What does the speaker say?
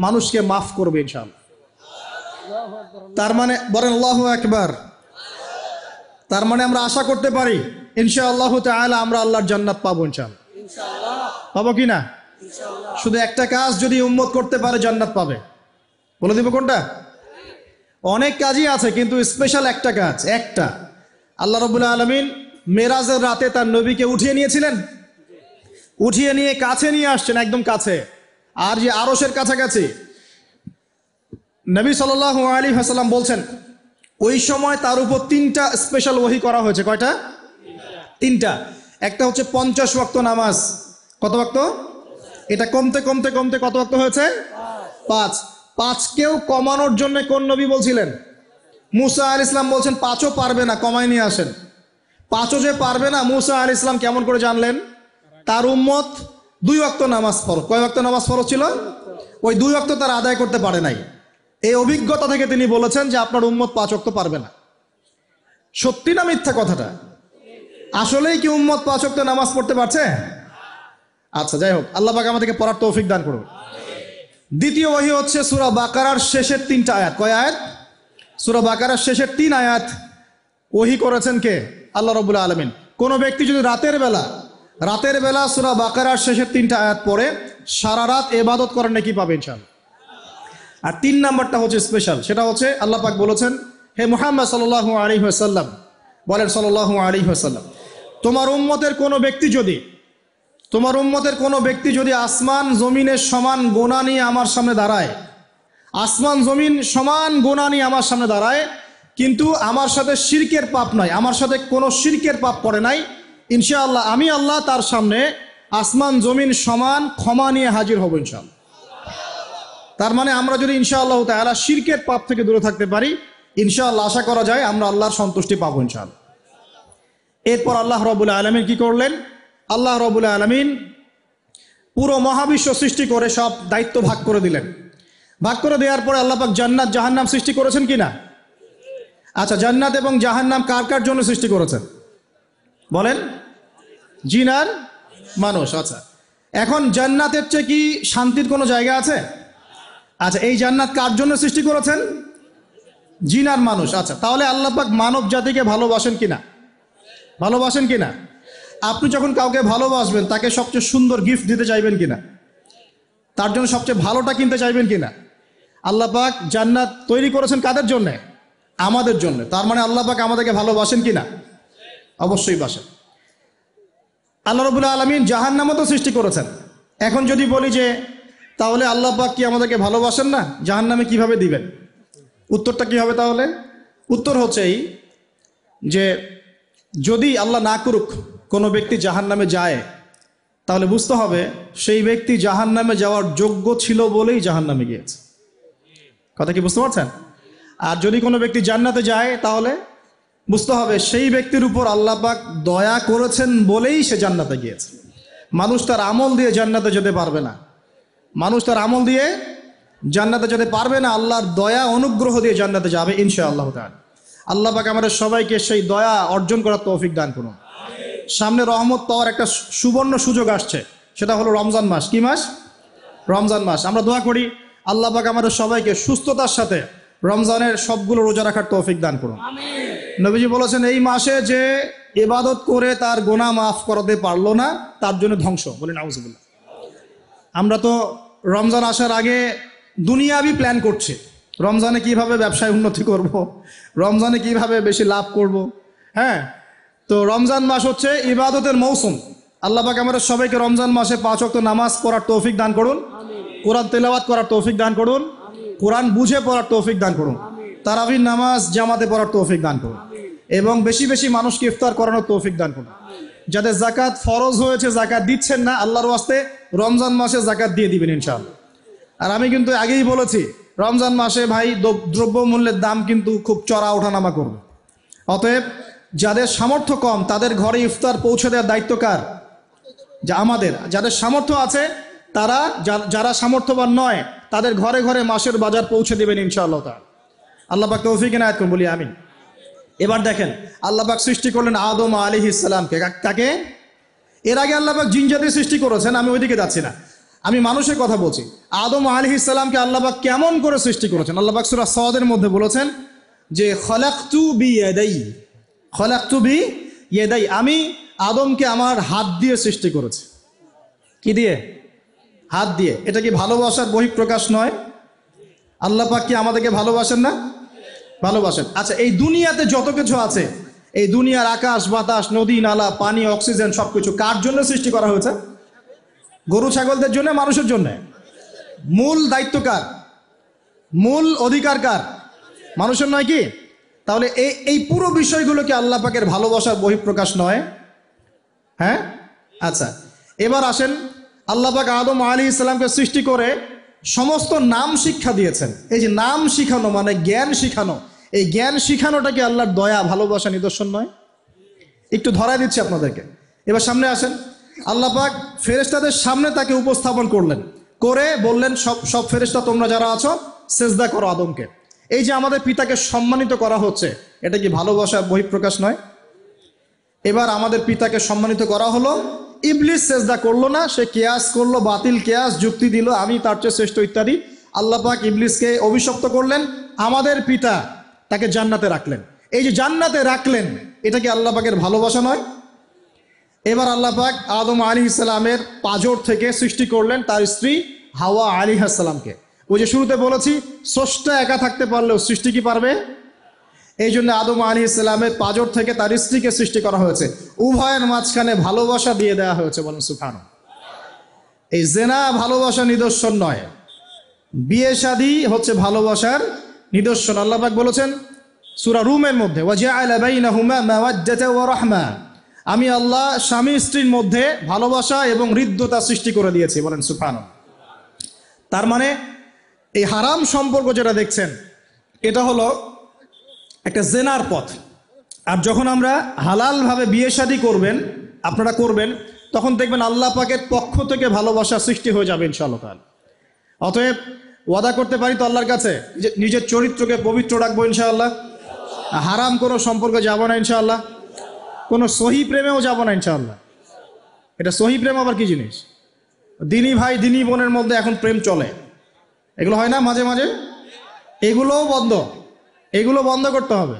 মানুষকে মাফ করবে ইনশাআল্লাহ। তার মানে বলেন আল্লাহু আকবার। তার মানে আমরা আশা করতে পারি ইনশাআল্লাহ তাআলা আমরা আল্লাহর জান্নাত পাবো ইনশাআল্লাহ। পাবো কি না? শুধু একটা কাজ যদি উম্মত করতে পারে জান্নাত পাবে। বলে দিব কোনটা? অনেক কাজই আছে কিন্তু স্পেশাল একটা কাজ, একটা। আল্লাহ রাব্বুল আলামিন মেরাজের রাতে তার নবীকে উঠিয়ে নিয়েছিলেন, উঠিয়ে নিয়ে কাছে নিয়ে আসছেন, একদম কাছে, আর যে আরশের কাছাকাছি। নবী সাল্লাল্লাহু আলাইহি ওয়াসাল্লাম বলছেন ওই সময় তার উপর 3টা স্পেশাল ওহী করা হয়েছে। কয়টা? 3টা। একটা হচ্ছে 50 ওয়াক্ত নামাজ। কত ওয়াক্ত? এটা কমতে কমতে কমতে কত ওয়াক্ত হয়েছে? 5। 5কেও কমানোর জন্য কোন নবী বলছিলেন? মুসা আলাইহিস সালাম বলছেন 5ও পারবে না, কমাই নিয়ে আসেন। 5ও যে পারবে না, মুসা আলাইহিস সালাম কেমন করে জানলেন? তার উম্মত 2 ওয়াক্ত নামাজ ফরজ। কয় ওয়াক্ত নামাজ ফরজ ছিল? ওই 2 ওয়াক্ত তার আদায় করতে পারে নাই। এই অভিজ্ঞতা থেকে তিনি বলেছেন যে আপনার উম্মত 5 ওয়াক্ত পারবে না। সত্যি না মিথ্যা কথাটা? আসলেই কি উম্মত 5 ওয়াক্ত নামাজ পড়তে পারছে? আচ্ছা, যাই হোক, আল্লাহ পাক আমাদেরকে পড়ার তৌফিক দান করুন। দ্বিতীয় ওহী হচ্ছে সূরা বাকারার শেষের 3টা আয়াত। কয় আয়াত? সূরা বাকারার শেষের 3 আয়াত ওহী করেছেন কে? আল্লাহ রাব্বুল আলামিন। কোন ব্যক্তি যদি রাতের বেলা সূরা বাকারার শেষের 3টা আয়াত পড়ে সারা রাত ইবাদত করার নেকি পাবে ইনশাআল্লাহ। আর 3 নাম্বারটা হচ্ছে স্পেশাল, সেটা হচ্ছে আল্লাহ পাক বলেছেন, হে মুহাম্মদ সাল্লাল্লাহু আলাইহি ওয়াসাল্লাম, বলেন সাল্লাল্লাহু আলাইহি ওয়াসাল্লাম, তোমার উম্মতের কোনো ব্যক্তি যদি আসমান জমিনের সমান গোনা নিয়ে আমার সামনে দাঁড়ায়, আসমান জমিন সমান গোনা নিয়ে আমার সামনে দাঁড়ায়, কিন্তু আমার সাথে শিরকের পাপ নাই, আমার সাথে কোনো শিরকের পাপ করে নাই, ইনশাআল্লাহ আমি আল্লাহ তার সামনে আসমান জমিন সমান ক্ষমা নিয়ে হাজির হব ইনশাআল্লাহ। তার মানে আমরা যদি ইনশাআল্লাহ তাআলা শিরকের পাপ থেকে দূরে থাকতে পারি, ইনশাআল্লাহ আশা করা যায় আমরা আল্লাহর সন্তুষ্টি পাবো ইনশাআল্লাহ। এরপর আল্লাহ রাব্বুল আলামিন কি করলেন? আল্লাহ রাব্বুল আলামিন পুরো মহাবিশ্ব সৃষ্টি করে সব দায়িত্ব ভাগ করে দিলেন। ভাগ করে দেওয়ার পরে আল্লাহ পাক জান্নাত জাহান্নাম সৃষ্টি করেছেন কিনা? আচ্ছা, জান্নাত এবং জাহান্নাম কার কার জন্য সৃষ্টি করেছেন বলেন? জিন আর মানুষ। আচ্ছা, এখন জান্নাতের চেয়ে কি শান্তির কোনো জায়গা আছে? আচ্ছা, এই জান্নাত কার জন্য সৃষ্টি করেছেন? জিন আর মানুষ। আচ্ছা, তাহলে আল্লাহ পাক মানব জাতিকে ভালোবাসেন কিনা? ভালোবাসেন কিনা? আপনি যখন কাউকে ভালোবাসবেন তাকে সবচেয়ে সুন্দর গিফট দিতে চাইবেন কিনা? তার জন্য সবচেয়ে ভালোটা কিনতে চাইবেন কিনা? আল্লাহ পাক জান্নাত তৈরি করেছেন কাদের জন্য? আমাদের জন্য। তার মানে আল্লাহ পাক আমাদেরকে ভালোবাসেন কিনা? অবশ্যই বাসেন। আল্লাহ রাব্বুল আলামিন জাহান্নামও তো সৃষ্টি করেছেন। এখন যদি বলি যে তাহলে আল্লাহ পাক কি আমাদেরকে ভালোবাসেন না, জাহান্নামে কিভাবে দিবেন? উত্তরটা কি হবে তাহলে? উত্তর হচ্ছে এই যে যদি আল্লাহ না করুক কোনো ব্যক্তি জাহান্নামে যায়, তাহলে বুঝতে হবে সেই ব্যক্তি জাহান্নামে যাওয়ার যোগ্য ছিল বলেই জাহান্নামে গিয়েছে। কথা কি বুঝতে পারছেন? আর যদি কোনো ব্যক্তি জান্নাতে যায় তাহলে বুঝতে হবে সেই ব্যক্তির উপর আল্লাহ পাক দয়া করেছেন বলেই সে জান্নাতে গিয়েছে। মানুষ তার আমল দিয়ে জান্নাতে যেতে পারবে না, মানুষ তার আমল দিয়ে জান্নাতে যেতে পারবে না, আল্লাহর দয়া অনুগ্রহ দিয়ে জান্নাতে যাবে ইনশাআল্লাহ তাআলা। আল্লাহ পাক আমাদের সবাইকে সেই দয়া অর্জন করার তৌফিক দান করুন। সামনে রহমত পাওয়ার একটা সুবর্ণ সুযোগ আসছে, সেটা হলো রমজান মাস। কি মাস? রমজান মাস। আমরা দোয়া করি আল্লাহ পাক আমাদের সবাইকে সুস্থতার সাথে রমজানের সবগুলো রোজা রাখার তৌফিক দান করুন। নবীজি বলেছেন এই মাসে যে ইবাদত করে তার গুনাহ মাফ করাতে পারলো না তার জন্য ধ্বংস। বলেন নাউজুবিল্লাহ। আমরা তো রমজান আসার আগে দুনিয়াবি প্ল্যান করছি, রমজানে কিভাবে ব্যবসায় উন্নতি করব, রমজানে কিভাবে বেশি লাভ করব। হ্যাঁ, তো রমজান মাস হচ্ছে ইবাদতের মৌসুম। আল্লাহ পাক আমাদের সবাইকে রমজান মাসে 5 ওয়াক্ত নামাজ পড়ার তৌফিক দান করুন, কোরআন তেলাওয়াত করার তৌফিক দান করুন, কোরআন বুঝে পড়ার তৌফিক দান করুন, তারাবির নামাজ জামাতে পড়ার তৌফিক দান করুন, এবং বেশি বেশি মানুষকে ইফতার করানোর তৌফিক দান করুন। যাদের যাকাত ফরজ হয়েছে যাকাত দিচ্ছেন না, আল্লাহর ওয়াস্তে রমজান মাসে যাকাত দিয়ে দিবেন ইনশাআল্লাহ। আর আমি কিন্তু আগেই বলেছি রমজান মাসে ভাই দ্রব্যমূল্যের দাম কিন্তু খুব চড়া ওঠানামা করবে। অতএব যাদের সামর্থ্য কম তাদের ঘরে ইফতার পৌঁছে দেওয়ার দায়িত্ব কার? যা আমাদের। যাদের সামর্থ্য আছে তারা, যারা সামর্থ্যবান নয় তাদের ঘরে ঘরে মাসের বাজার পৌঁছে দেবেন ইনশাআল্লাহ তাআলা। আল্লাহ পাক তৌফিক এনায়েত করুন, বলি আমিন। এবার দেখেন আল্লাহ পাক সৃষ্টি করলেন আদম আলাইহিস সালামকে। কাকে? এর আগে আল্লাহ পাক জিন জাতি সৃষ্টি করেছেন, আমি ওইদিকে যাচ্ছি না। আমি মানুষের কথা বলছি। আদম আলাইহিস সালামকে আল্লাহ পাক কেমন করে সৃষ্টি করেছেন? আল্লাহ পাক সূরা সাদের মধ্যে বলেছেন যে খলাকতু বিয়াদাই, খলাকতু বিয়াদাই, আমি আদমকে আমার হাত দিয়ে সৃষ্টি করেছি। কি দিয়ে? হাত দিয়ে। এটা কি ভালোবাসার বহিঃপ্রকাশ নয়? আল্লাহ পাক কি আমাদেরকে ভালোবাসেন না? ভালোবাসেন। আচ্ছা, এই দুনিয়াতে যত কিছু আছে, এই দুনিয়ার আকাশ বাতাস নদী নালা পানি অক্সিজেন সবকিছু কার জন্য সৃষ্টি করা হয়েছে? গরু ছাগলদের জন্য, মানুষের জন্য? মূল দায়িত্ব কার? মূল অধিকার কার? মানুষের নয় কি? তাহলে এই পুরো বিষয়গুলোকে আল্লাহ পাকের ভালোবাসার বহিঃপ্রকাশ নয়? হ্যাঁ। আচ্ছা, এবার আসেন, আল্লাহ পাক আদম আলাইহিস সালামকে সৃষ্টি করে সমস্ত নাম শিক্ষা দিয়েছেন। এই যে নাম শিখানো মানে জ্ঞান শিখানো, এই জ্ঞান শিখানোটা কি আল্লাহর দয়া ভালোবাসা নিদর্শন নয়? একটু ধরায় দিচ্ছি আপনাদেরকে। এবার সামনে আসেন, আল্লাহ পাক ফেরেশতাদের সামনে তাকে উপস্থাপন করলেন, করে বললেন সব ফেরেশতা তোমরা যারা আছো সেজদা করো আদমকে। এই যে আমাদের পিতাকে সম্মানিত করা হচ্ছে, এটা কি ভালোবাসার বহিঃপ্রকাশ নয়? এবার আমাদের পিতাকে সম্মানিত করা হলো, ইবলিস সেজদা করলো না, সে কিয়াস করলো, বাতিল কিয়াস যুক্তি দিল আমি তার চেয়ে শ্রেষ্ঠ ইত্যাদি। আল্লাহ পাক ইবলিসকে অভিশপ্ত করলেন, আমাদের পিতা তাকে জান্নাতে রাখলেন। এই যে জান্নাতে রাখলেন, এটা কি আল্লাহ পাকের ভালোবাসা নয়? এবার আল্লাহ পাক আদম আলাইহিস সালামের পাঁজর থেকে সৃষ্টি করলেন তার স্ত্রী হাওয়া আলাইহিস সালামকে। ওই যে শুরুতে বলেছি, স্রষ্টা একা থাকতে পারলেও সৃষ্টি কি পারবে? এই জন্য আদম আলাইহিস সালামের পাঁজর থেকে তার স্ত্রীকে সৃষ্টি করা হয়েছে। উভয়ের মাঝখানে ভালোবাসা দিয়ে দেওয়া হয়েছে, বলেন সুবহানাল্লাহ। এই জেনা ভালোবাসা নিদর্শন নয়, বিয়ে শাদী হচ্ছে ভালোবাসার নিদর্শন। আল্লাহ পাক বলেছেন সূরা রুমের মধ্যে, ওয়াজআলা বাইনাহুমা মাওয়াদ্দাতা ওয়া রাহমা, আমি আল্লাহ স্বামী স্ত্রীর মধ্যে ভালোবাসা এবং হৃদ্যতা সৃষ্টি করে দিয়েছি, বলেন সুবহানাল্লাহ। তার মানে এই হারাম সম্পর্ক যেটা দেখছেন, এটা হলো একটা জেনার পথ। আর যখন আমরা হালালভাবে বিয়ে শাদী করবেন, আপনারা করবেন, তখন দেখবেন আল্লাহ পাকের পক্ষ থেকে ভালোবাসা সৃষ্টি হয়ে যাবে ইনশাআল্লাহ তাআলা। অতএব ওয়াদা করতে পারি তো আল্লাহর কাছে যে নিজের চরিত্রকে পবিত্র রাখবো ইনশাআল্লাহ, হারাম কোনো সম্পর্কে যাব না ইনশাআল্লাহ, কোনো সহি প্রেমেও যাব না ইনশাআল্লাহ। এটা সহি প্রেম আবার কি জিনিস? দিনী ভাই দিনী বোনের মধ্যে এখন প্রেম চলে, এগুলো হয় না মাঝে মাঝে? এগুলোও বন্ধ, এগুলো বন্ধ করতে হবে।